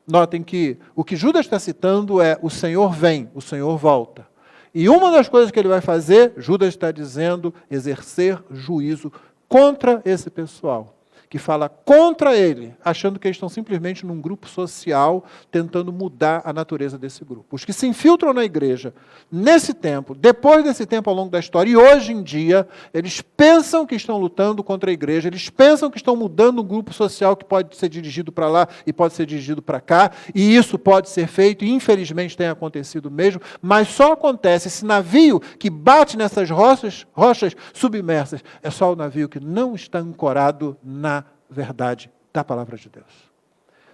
Notem que o que Judas está citando é o Senhor vem, o Senhor volta. E uma das coisas que ele vai fazer, Judas está dizendo, exercer juízo contra esse pessoal, que fala contra ele, achando que eles estão simplesmente num grupo social, tentando mudar a natureza desse grupo. Os que se infiltram na igreja, nesse tempo, depois desse tempo ao longo da história, e hoje em dia, eles pensam que estão lutando contra a igreja, eles pensam que estão mudando um grupo social que pode ser dirigido para lá e pode ser dirigido para cá, e isso pode ser feito, e infelizmente tem acontecido mesmo, mas só acontece, esse navio que bate nessas rochas submersas, é só o navio que não está ancorado na verdade da palavra de Deus.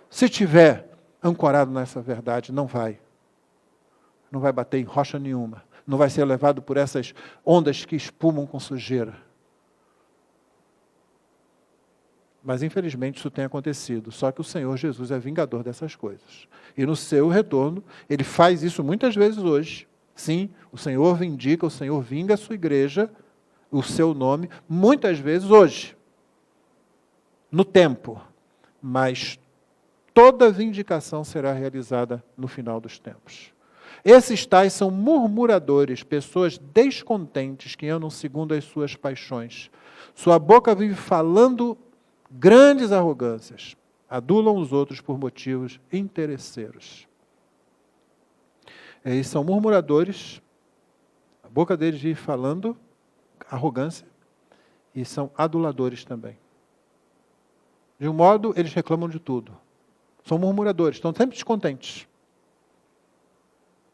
Se tiver ancorado nessa verdade, não vai bater em rocha nenhuma, não vai ser levado por essas ondas que espumam com sujeira. Mas infelizmente isso tem acontecido, só que o Senhor Jesus é vingador dessas coisas. E no seu retorno, Ele faz isso muitas vezes hoje. Sim, o Senhor vindica, o Senhor vinga a sua igreja, o seu nome, muitas vezes hoje. No tempo, mas toda vindicação será realizada no final dos tempos. Esses tais são murmuradores, pessoas descontentes que andam segundo as suas paixões. Sua boca vive falando grandes arrogâncias, adulam os outros por motivos interesseiros. Eles são murmuradores, a boca deles vive falando arrogância, e são aduladores também. De um modo, eles reclamam de tudo. São murmuradores, estão sempre descontentes.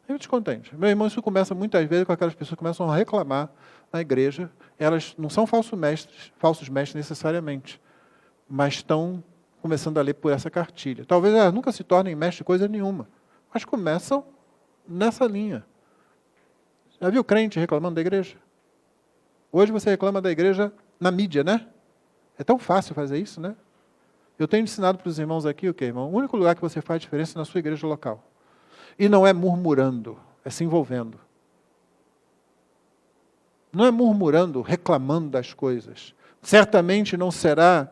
Sempre descontentes. Meu irmão, isso começa muitas vezes com aquelas pessoas que começam a reclamar na igreja. Elas não são falsos mestres necessariamente, mas estão começando a ler por essa cartilha. Talvez elas nunca se tornem mestres de coisa nenhuma, mas começam nessa linha. Já viu crente reclamando da igreja? Hoje você reclama da igreja na mídia, né? É tão fácil fazer isso, né? Eu tenho ensinado para os irmãos aqui, o que, irmão? O único lugar que você faz diferença é na sua igreja local. E não é murmurando, é se envolvendo. Não é murmurando, reclamando das coisas. Certamente não será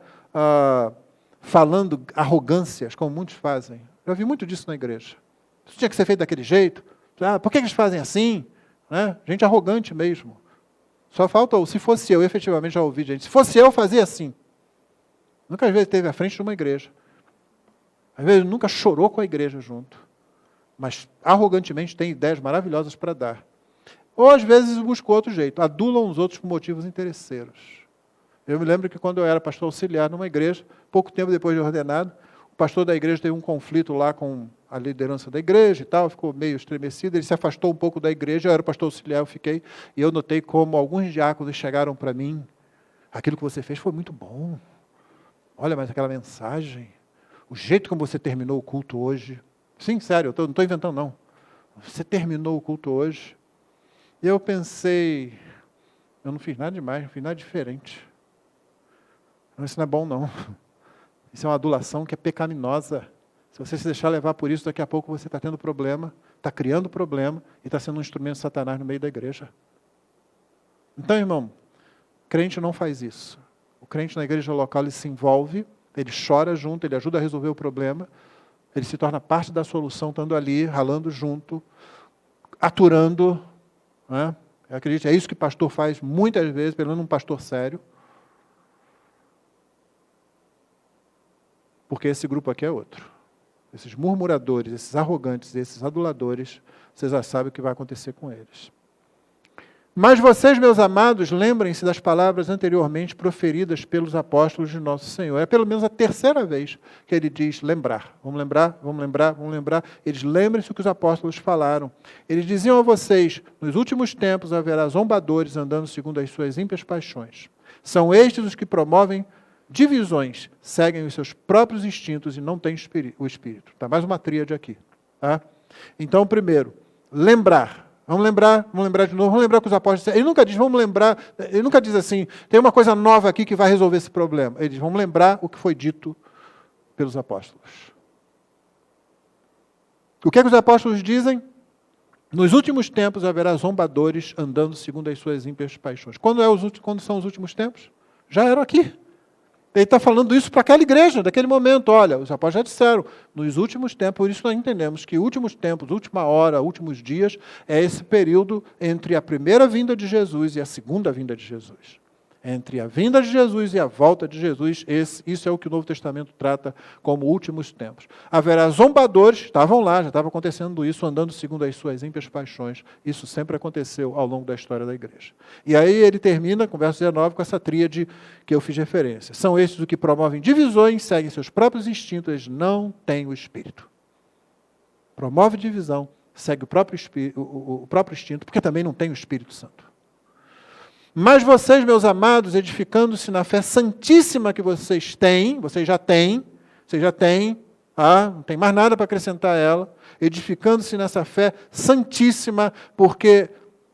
falando arrogâncias, como muitos fazem. Eu vi muito disso na igreja. Isso tinha que ser feito daquele jeito. Por que eles fazem assim? Né? Gente arrogante mesmo. Só falta, se fosse eu, efetivamente já ouvi gente, se fosse eu, fazia assim. Nunca às vezes esteve à frente de uma igreja. Às vezes nunca chorou com a igreja junto. mas arrogantemente têm ideias maravilhosas para dar. Ou às vezes buscam outro jeito, adulam os outros por motivos interesseiros. Eu me lembro que quando eu era pastor auxiliar numa igreja, pouco tempo depois de ordenado, o pastor da igreja teve um conflito lá com a liderança da igreja e tal, ficou meio estremecido, ele se afastou um pouco da igreja, eu era pastor auxiliar, eu fiquei, e eu notei como alguns diáconos chegaram para mim, aquilo que você fez foi muito bom, olha, mas aquela mensagem, o jeito como você terminou o culto hoje, sim, sério, eu não estou inventando não, você terminou o culto hoje, e eu pensei, eu não fiz nada demais, não fiz nada diferente, isso não é bom não, isso é uma adulação que é pecaminosa. Se você se deixar levar por isso, daqui a pouco você está tendo problema, está criando problema e está sendo um instrumento de Satanás no meio da igreja. Então, irmão, crente não faz isso. O crente na igreja local, ele se envolve, ele chora junto, ele ajuda a resolver o problema, ele se torna parte da solução, estando ali, ralando junto, aturando. Né? Eu acredito, é isso que pastor faz muitas vezes, pelo menos um pastor sério. Porque esse grupo aqui é outro. Esses murmuradores, esses arrogantes, esses aduladores, vocês já sabem o que vai acontecer com eles. Mas vocês, meus amados, lembrem-se das palavras anteriormente proferidas pelos apóstolos de nosso Senhor. É pelo menos a terceira vez que ele diz lembrar. Vamos lembrar, vamos lembrar, vamos lembrar. Eles lembrem-se o que os apóstolos falaram. Eles diziam a vocês, nos últimos tempos haverá zombadores andando segundo as suas ímpias paixões. São estes os que promovem divisões, seguem os seus próprios instintos e não têm o Espírito. Está mais uma tríade aqui. Tá? Então, primeiro, lembrar. Vamos lembrar de novo, vamos lembrar que os apóstolos... Ele nunca diz, vamos lembrar, ele nunca diz assim, tem uma coisa nova aqui que vai resolver esse problema. Ele diz, vamos lembrar o que foi dito pelos apóstolos. O que é que os apóstolos dizem? Nos últimos tempos haverá zombadores andando segundo as suas ímpias paixões. Quando são os últimos tempos? Já eram aqui. Ele está falando isso para aquela igreja, daquele momento. Olha, os apóstolos já disseram, nos últimos tempos, por isso nós entendemos que últimos tempos, última hora, últimos dias, é esse período entre a primeira vinda de Jesus e a segunda vinda de Jesus. Entre a vinda de Jesus e a volta de Jesus, isso é o que o Novo Testamento trata como últimos tempos. Haverá zombadores, estavam lá, já estava acontecendo isso, andando segundo as suas ímpias paixões. Isso sempre aconteceu ao longo da história da igreja. E aí ele termina, com verso 19, com essa tríade que eu fiz referência. São estes os que promovem divisões, seguem seus próprios instintos, eles não têm o Espírito. Promove divisão, segue o próprio instinto, porque também não tem o Espírito Santo. Mas vocês, meus amados, edificando-se na fé santíssima que vocês já têm, não tem mais nada para acrescentar a ela, edificando-se nessa fé santíssima, porque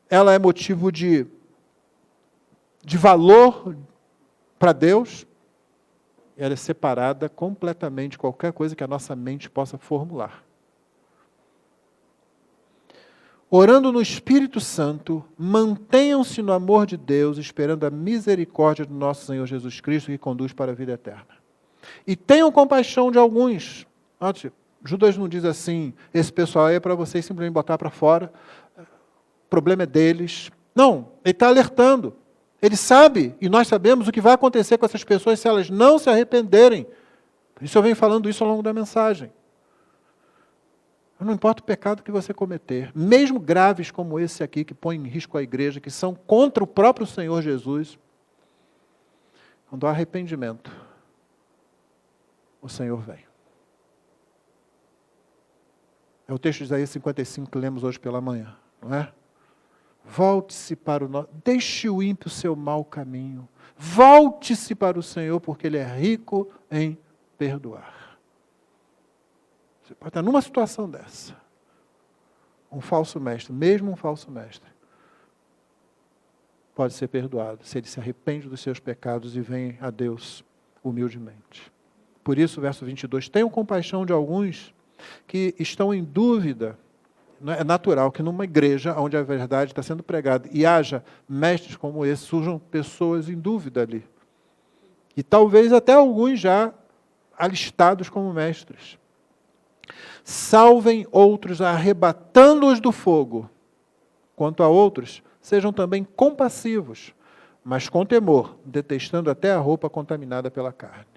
ela é motivo de valor para Deus, e ela é separada completamente de qualquer coisa que a nossa mente possa formular. Orando no Espírito Santo, mantenham-se no amor de Deus, esperando a misericórdia do nosso Senhor Jesus Cristo, que conduz para a vida eterna. E tenham compaixão de alguns. Judas não diz assim, esse pessoal aí é para vocês simplesmente botar para fora, o problema é deles. Não, ele está alertando. Ele sabe, e nós sabemos o que vai acontecer com essas pessoas se elas não se arrependerem. Por isso eu venho falando isso ao longo da mensagem. Não importa o pecado que você cometer, mesmo graves como esse aqui, que põe em risco a igreja, que são contra o próprio Senhor Jesus, quando há arrependimento, o Senhor vem. É o texto de Isaías 55 que lemos hoje pela manhã, não é? Volte-se para o nosso... Deixe o ímpio seu mau caminho. Volte-se para o Senhor, porque Ele é rico em perdoar. Você pode estar numa situação dessa. Um falso mestre, mesmo um falso mestre, pode ser perdoado se ele se arrepende dos seus pecados e vem a Deus humildemente. Por isso, verso 22, tenham compaixão de alguns que estão em dúvida. É natural que numa igreja onde a verdade está sendo pregada e haja mestres como esse, surjam pessoas em dúvida ali. E talvez até alguns já alistados como mestres. Salvem outros arrebatando-os do fogo. Quanto a outros, sejam também compassivos, mas com temor, detestando até a roupa contaminada pela carne.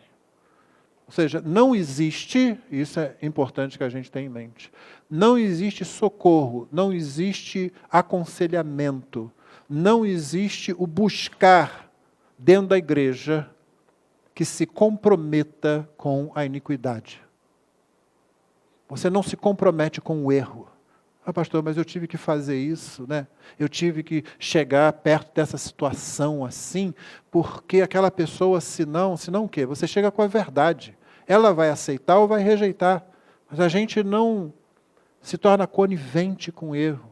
Ou seja, não existe, isso é importante que a gente tenha em mente, não existe socorro, não existe aconselhamento, não existe o buscar dentro da igreja que se comprometa com a iniquidade. Você não se compromete com o erro. Ah, pastor, mas eu tive que fazer isso, né? Eu tive que chegar perto dessa situação assim, porque aquela pessoa, senão o quê? Você chega com a verdade. Ela vai aceitar ou vai rejeitar. Mas a gente não se torna conivente com o erro.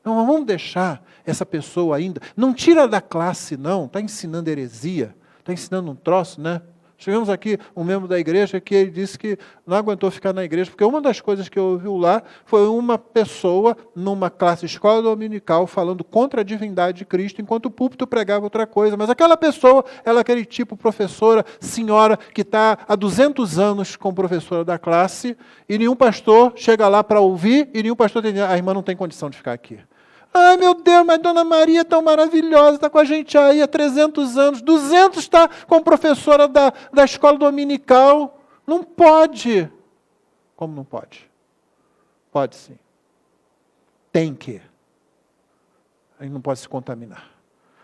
Não, vamos deixar essa pessoa ainda. Não tira da classe, não. Está ensinando heresia. Está ensinando um troço, né? Chegamos aqui, um membro da igreja, que ele disse que não aguentou ficar na igreja, porque uma das coisas que ouviu lá foi uma pessoa, numa classe escola dominical, falando contra a divindade de Cristo, enquanto o púlpito pregava outra coisa. Mas aquela pessoa, ela é aquele tipo professora, senhora, que está há 200 anos como professora da classe, e nenhum pastor chega lá para ouvir, e nenhum pastor tem, a irmã não tem condição de ficar aqui. Ai, meu Deus, mas Dona Maria é tão maravilhosa, está com a gente aí há 300 anos, 200 está como professora da escola dominical. Não pode. Como não pode? Pode sim. Tem que. Aí não pode se contaminar.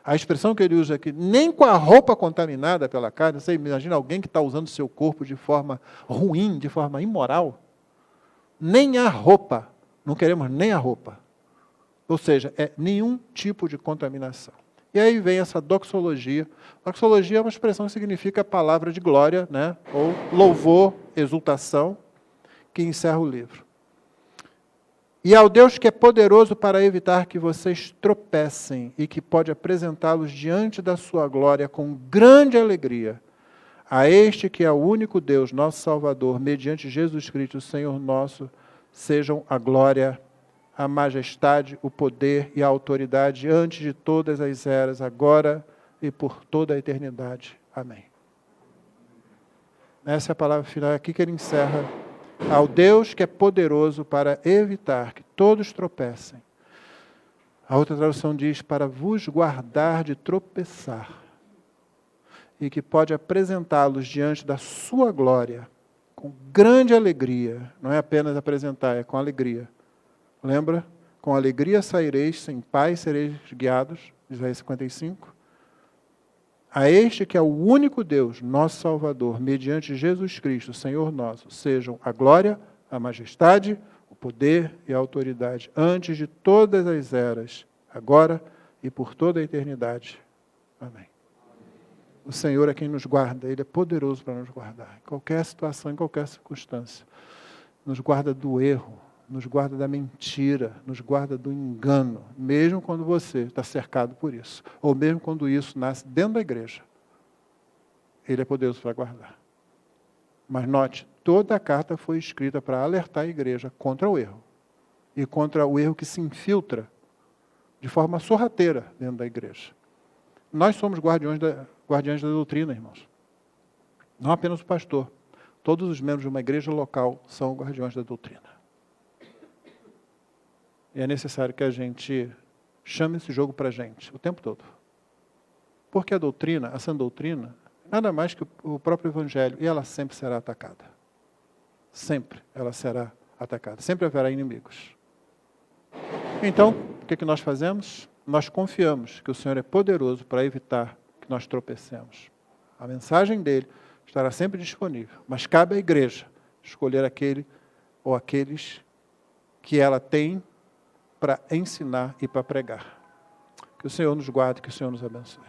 A expressão que ele usa aqui, nem com a roupa contaminada pela carne, você imagina alguém que está usando o seu corpo de forma ruim, de forma imoral, nem a roupa, não queremos nem a roupa. Ou seja, é nenhum tipo de contaminação. E aí vem essa doxologia. Doxologia é uma expressão que significa palavra de glória, né? Ou louvor, exultação, que encerra o livro. E ao Deus que é poderoso para evitar que vocês tropecem e que pode apresentá-los diante da sua glória com grande alegria, a este que é o único Deus, nosso Salvador, mediante Jesus Cristo, Senhor nosso, sejam a glória, a majestade, o poder e a autoridade antes de todas as eras, agora e por toda a eternidade. Amém. Essa é a palavra final, é aqui que ele encerra. Ao Deus que é poderoso para evitar que todos tropecem. A outra tradução diz, para vos guardar de tropeçar. E que pode apresentá-los diante da sua glória, com grande alegria. Não é apenas apresentar, é com alegria. Lembra? Com alegria saireis, sem paz sereis guiados. Isaías 55. A este que é o único Deus, nosso Salvador, mediante Jesus Cristo, Senhor nosso, sejam a glória, a majestade, o poder e a autoridade, antes de todas as eras, agora e por toda a eternidade. Amém. O Senhor é quem nos guarda, Ele é poderoso para nos guardar, em qualquer situação, em qualquer circunstância. Nos guarda do erro, nos guarda da mentira, nos guarda do engano, mesmo quando você está cercado por isso, ou mesmo quando isso nasce dentro da igreja. Ele é poderoso para guardar. Mas note, toda a carta foi escrita para alertar a igreja contra o erro, e contra o erro que se infiltra de forma sorrateira dentro da igreja. Nós somos guardiões da doutrina, irmãos. Não apenas o pastor. Todos os membros de uma igreja local são guardiões da doutrina. E é necessário que a gente chame esse jogo para a gente, o tempo todo. Porque a doutrina, a sã doutrina, nada mais que o próprio Evangelho, e ela sempre será atacada. Sempre ela será atacada. Sempre haverá inimigos. Então, o que nós fazemos? Nós confiamos que o Senhor é poderoso para evitar que nós tropecemos. A mensagem dele estará sempre disponível, mas cabe à igreja escolher aquele ou aqueles que ela tem para ensinar e para pregar. Que o Senhor nos guarde, que o Senhor nos abençoe.